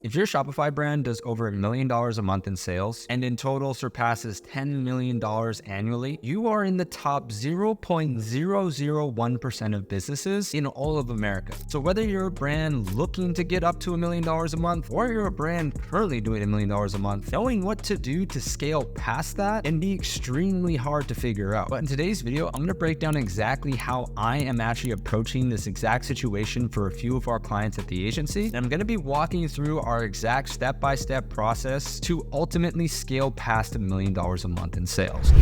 If your Shopify brand does over $1 million a month in sales and in total surpasses $10 million annually, you are in the top 0.001% of businesses in all of America. So whether you're a brand looking to get up to $1 million a month, or you're a brand currently doing $1 million a month, knowing what to do to scale past that can be extremely hard to figure out. But in today's video, I'm going to break down exactly how I am actually approaching this exact situation for a few of our clients at the agency. And I'm going to be walking you through our exact step-by-step process to ultimately scale past $1 million a month in sales.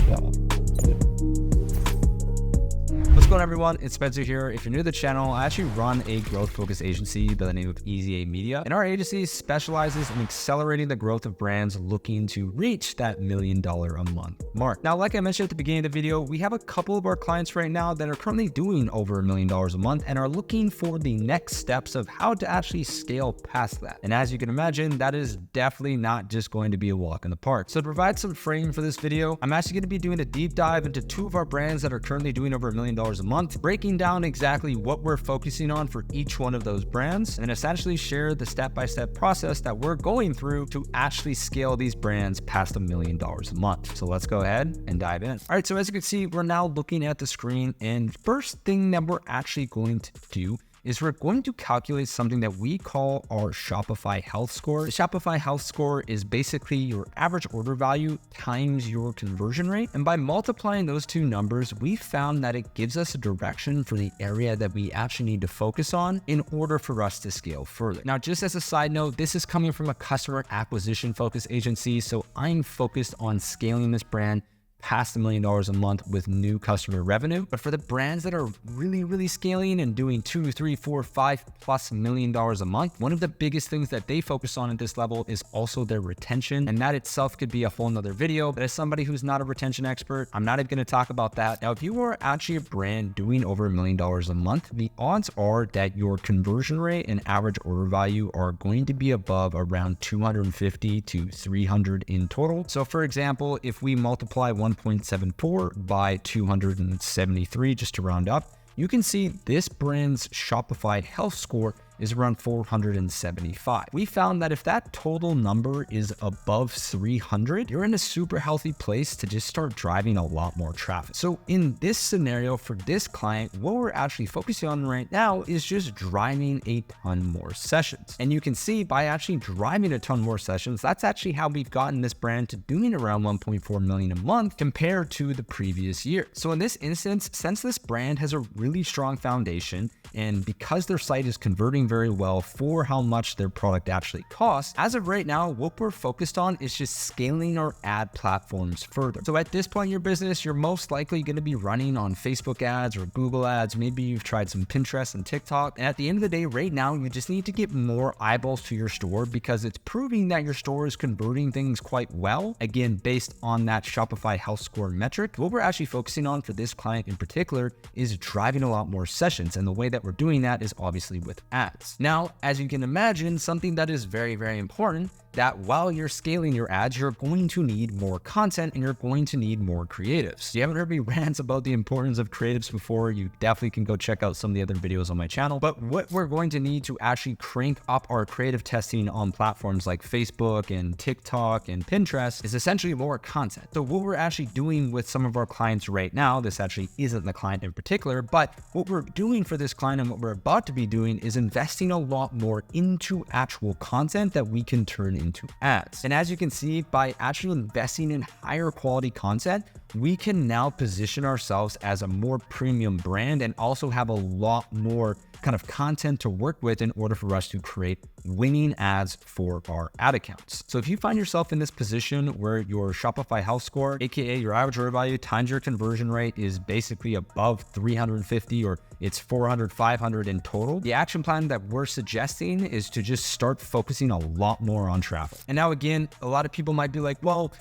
What's going on, everyone? It's Spencer here. If you're new to the channel, I actually run a growth-focused agency by the name of Easy A Media, and our agency specializes in accelerating the growth of brands looking to reach that $1 million a month mark. Now, like I mentioned at the beginning of the video, we have a couple of our clients right now that are currently doing over $1 million a month and are looking for the next steps of how to actually scale past that. And as you can imagine, that is definitely not just going to be a walk in the park. So to provide some frame for this video, I'm actually going to be doing a deep dive into two of our brands that are currently doing over $1 million a month, breaking down exactly what we're focusing on for each one of those brands, and essentially share the step-by-step process that we're going through to actually scale these brands past $1 million a month. So let's go ahead and dive in. All right, so as you can see, we're now looking at the screen, and first thing that we're actually going to do is we're going to calculate something that we call our Shopify Health Score. The Shopify Health Score is basically your average order value times your conversion rate. And by multiplying those two numbers, we found that it gives us a direction for the area that we actually need to focus on in order for us to scale further. Now, just as a side note, this is coming from a customer acquisition focused agency. So I'm focused on scaling this brand past $1 million a month with new customer revenue. But for the brands that are really scaling and doing $2, $3, $4, $5+ million a month, one of the biggest things that they focus on at this level is also their retention. And that itself could be a whole nother video. But as somebody who's not a retention expert, I'm not even going to talk about that. Now, if you are actually a brand doing over $1 million a month, the odds are that your conversion rate and average order value are going to be above around 250 to 300 in total. So for example, if we multiply 1.74 by 273, just to round up, you can see this brand's Shopify Health Score is around 475. We found that if that total number is above 300, you're in a super healthy place to just start driving a lot more traffic. So in this scenario for this client, what we're actually focusing on right now is just driving a ton more sessions. And you can see by actually driving a ton more sessions, that's actually how we've gotten this brand to doing around 1.4 million a month compared to the previous year. So in this instance, since this brand has a really strong foundation, and because their site is converting very well for how much their product actually costs, as of right now, what we're focused on is just scaling our ad platforms further. So at this point in your business, you're most likely going to be running on Facebook ads or Google ads. Maybe you've tried some Pinterest and TikTok. And at the end of the day, right now, you just need to get more eyeballs to your store because it's proving that your store is converting things quite well. Again, based on that Shopify Health Score metric, what we're actually focusing on for this client in particular is driving a lot more sessions. And the way that we're doing that is obviously with ads. Now, as you can imagine, something that is very important, that while you're scaling your ads, you're going to need more content and you're going to need more creatives. If you haven't heard me rant about the importance of creatives before, you definitely can go check out some of the other videos on my channel. But what we're going to need to actually crank up our creative testing on platforms like Facebook and TikTok and Pinterest is essentially more content. So what we're actually doing with some of our clients right now, this actually isn't the client in particular, but what we're doing for this client and what we're about to be doing is investing a lot more into actual content that we can turn into ads. And as you can see, by actually investing in higher quality content, we can now position ourselves as a more premium brand and also have a lot more kind of content to work with in order for us to create winning ads for our ad accounts. So if you find yourself in this position where your Shopify Health Score, aka your average order value times your conversion rate, is basically above 350 or it's 400, 500 in total, the action plan that we're suggesting is to just start focusing a lot more on traffic. And now again, a lot of people might be like, well,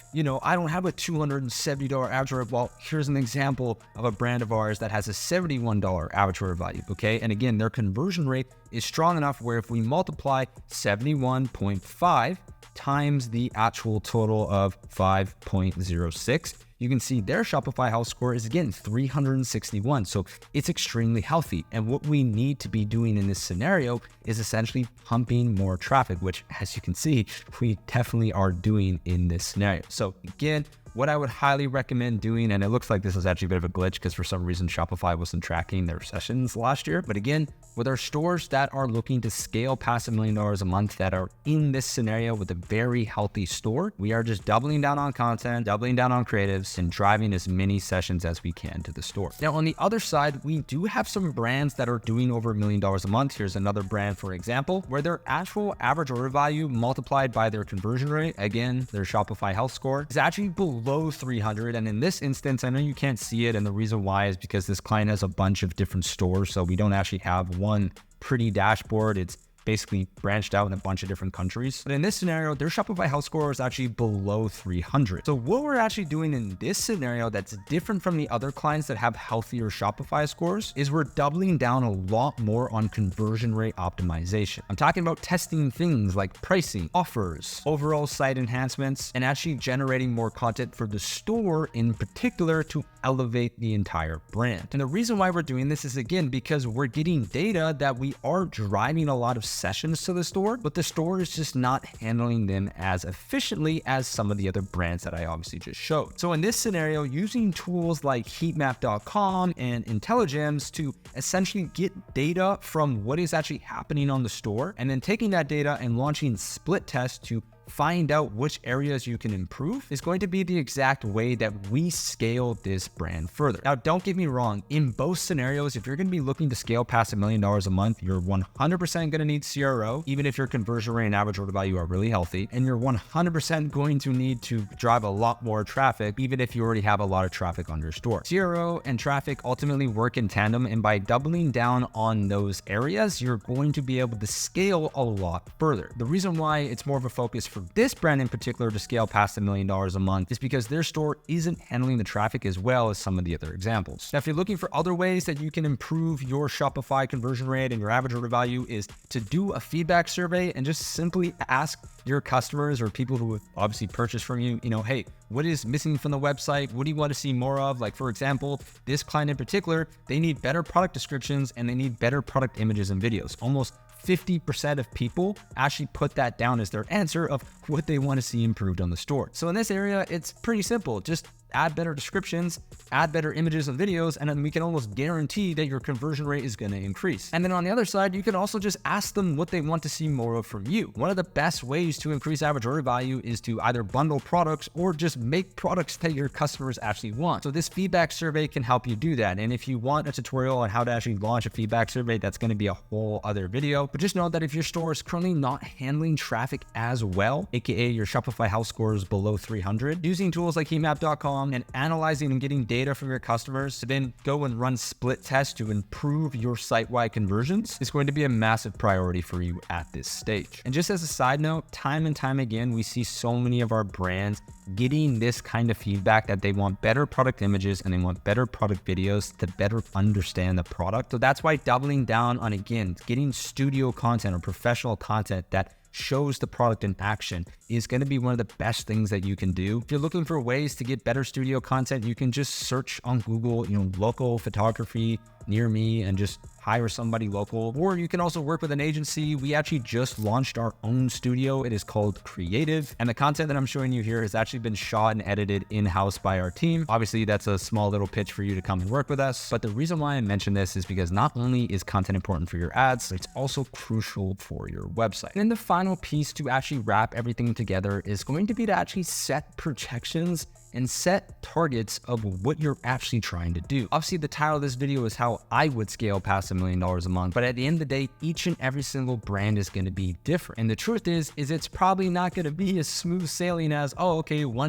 I don't have a $270 average order. Well, here's an example of a brand of ours that has a $71 average order value, okay? And again, their conversion rate is strong enough where if we multiply 71.5 times the actual total of 5.06, you can see their Shopify Health Score is again 361. So it's extremely healthy. And what we need to be doing in this scenario is essentially pumping more traffic, which, as you can see, we definitely are doing in this scenario. So again, what I would highly recommend doing, and it looks like this is actually a bit of a glitch because for some reason Shopify wasn't tracking their sessions last year. But again, with our stores that are looking to scale past $1 million a month that are in this scenario with a very healthy store, we are just doubling down on content, doubling down on creatives, and driving as many sessions as we can to the store. Now, on the other side, we do have some brands that are doing over $1 million a month. Here's another brand, for example, where their actual average order value multiplied by their conversion rate, again, their Shopify Health Score, is actually below 300. And in this instance, I know you can't see it, and the reason why is because this client has a bunch of different stores, so we don't actually have one pretty dashboard. It's basically branched out in a bunch of different countries. But in this scenario, their Shopify Health Score is actually below 300. So what we're actually doing in this scenario that's different from the other clients that have healthier Shopify scores is we're doubling down a lot more on conversion rate optimization. I'm talking about testing things like pricing, offers, overall site enhancements, and actually generating more content for the store in particular to elevate the entire brand. And the reason why we're doing this is, again, because we're getting data that we are driving a lot of sessions to the store, but the store is just not handling them as efficiently as some of the other brands that I obviously just showed. So in this scenario, using tools like heatmap.com and Intelligems to essentially get data from what is actually happening on the store, and then taking that data and launching split tests to find out which areas you can improve is going to be the exact way that we scale this brand further. Now, don't get me wrong, in both scenarios, if you're going to be looking to scale past $1 million a month, you're 100% going to need CRO, even if your conversion rate and average order value are really healthy, and you're 100% going to need to drive a lot more traffic, even if you already have a lot of traffic on your store. CRO and traffic ultimately work in tandem, and by doubling down on those areas, you're going to be able to scale a lot further. The reason why it's more of a focus for this brand in particular to scale past $1 million a month is because their store isn't handling the traffic as well as some of the other examples. Now, if you're looking for other ways that you can improve your Shopify conversion rate and your average order value, is to do a feedback survey and just simply ask your customers or people who have obviously purchased from you, hey, what is missing from the website? What do you want to see more of? Like, for example, this client in particular, they need better product descriptions and they need better product images and videos. Almost 50% of people actually put that down as their answer of what they want to see improved on the store. So in this area, it's pretty simple. Just add better descriptions, add better images and videos, and then we can almost guarantee that your conversion rate is going to increase. And then on the other side, you can also just ask them what they want to see more of from you. One of the best ways to increase average order value is to either bundle products or just make products that your customers actually want. So this feedback survey can help you do that. And if you want a tutorial on how to actually launch a feedback survey, that's going to be a whole other video. But just know that if your store is currently not handling traffic as well, aka your Shopify Health Score is below 300, using tools like heatmap.com and analyzing and getting data from your customers to then go and run split tests to improve your site-wide conversions is going to be a massive priority for you at this stage. And just as a side note, time and time again, we see so many of our brands getting this kind of feedback that they want better product images and they want better product videos to better understand the product. So that's why doubling down on, again, getting studio content or professional content that shows the product in action is going to be one of the best things that you can do. If you're looking for ways to get better studio content, you can just search on Google, local photography near me and just hire somebody local. Or you can also work with an agency. We actually just launched our own studio. It is called Creative. And the content that I'm showing you here has actually been shot and edited in-house by our team. Obviously, that's a small little pitch for you to come and work with us. But the reason why I mention this is because not only is content important for your ads, it's also crucial for your website. And then the final piece to actually wrap everything together is going to be to actually set projections and set targets of what you're actually trying to do. Obviously, the title of this video is how I would scale past $1 million a month. But at the end of the day, each and every single brand is going to be different. And the truth is it's probably not going to be as smooth sailing as, 1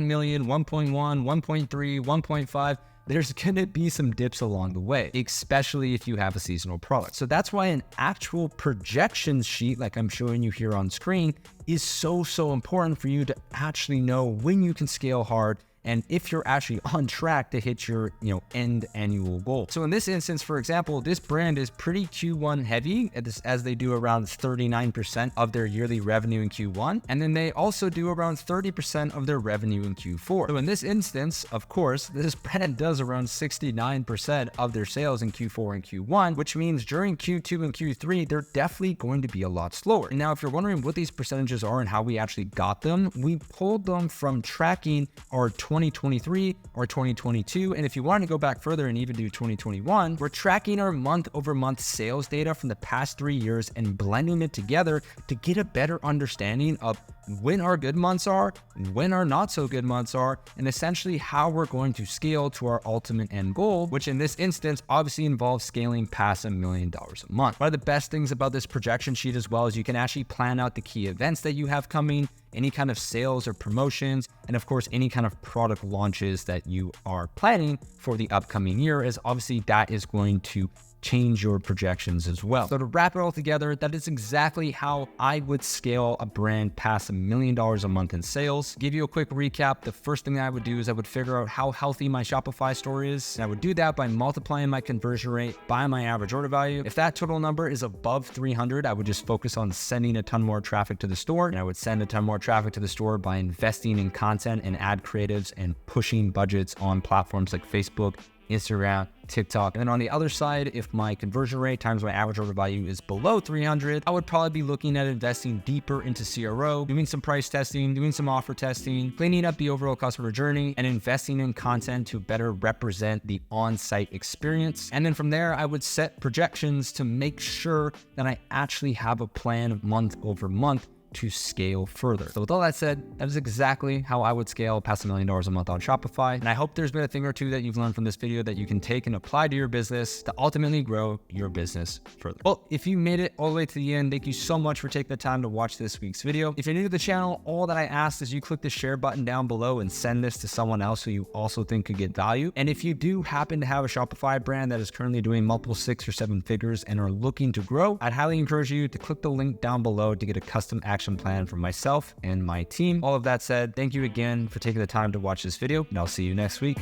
million, 1.1, 1.3, 1.5. There's going to be some dips along the way, especially if you have a seasonal product. So that's why an actual projection sheet, like I'm showing you here on screen, is so important for you to actually know when you can scale hard and if you're actually on track to hit your end annual goal. So in this instance, for example, this brand is pretty Q1 heavy as they do around 39% of their yearly revenue in Q1, and then they also do around 30% of their revenue in Q4. So in this instance, of course, this brand does around 69% of their sales in Q4 and Q1, which means during Q2 and Q3, they're definitely going to be a lot slower. And now, if you're wondering what these percentages are and how we actually got them, we pulled them from tracking our 2023 or 2022. And if you want to go back further and even do 2021, we're tracking our month-over-month sales data from the past 3 years and blending it together to get a better understanding of when our good months are, when our not so good months are, and essentially how we're going to scale to our ultimate end goal, which in this instance obviously involves scaling past $1 million a month. One of the best things about this projection sheet as well is you can actually plan out the key events that you have coming, any kind of sales or promotions, and of course, any kind of product launches that you are planning for the upcoming year, as obviously that is going to change your projections as well. So to wrap it all together, that is exactly how I would scale a brand past $1 million a month in sales. To give you a quick recap, the first thing I would do is I would figure out how healthy my Shopify store is. And I would do that by multiplying my conversion rate by my average order value. If that total number is above 300, I would just focus on sending a ton more traffic to the store. And I would send a ton more traffic to the store by investing in content and ad creatives and pushing budgets on platforms like Facebook, Instagram, TikTok. And then on the other side, if my conversion rate times my average order value is below 300, I would probably be looking at investing deeper into CRO, doing some price testing, doing some offer testing, cleaning up the overall customer journey, and investing in content to better represent the on-site experience. And then from there, I would set projections to make sure that I actually have a plan month over month to scale further. So with all that said, that is exactly how I would scale past $1 million a month on Shopify. And I hope there's been a thing or two that you've learned from this video that you can take and apply to your business to ultimately grow your business further. Well, if you made it all the way to the end, thank you so much for taking the time to watch this week's video. If you're new to the channel, all that I ask is you click the share button down below and send this to someone else who you also think could get value. And if you do happen to have a Shopify brand that is currently doing multiple 6 or 7 figures and are looking to grow, I'd highly encourage you to click the link down below to get a custom action plan for myself and my team. All of that said, thank you again for taking the time to watch this video, and I'll see you next week.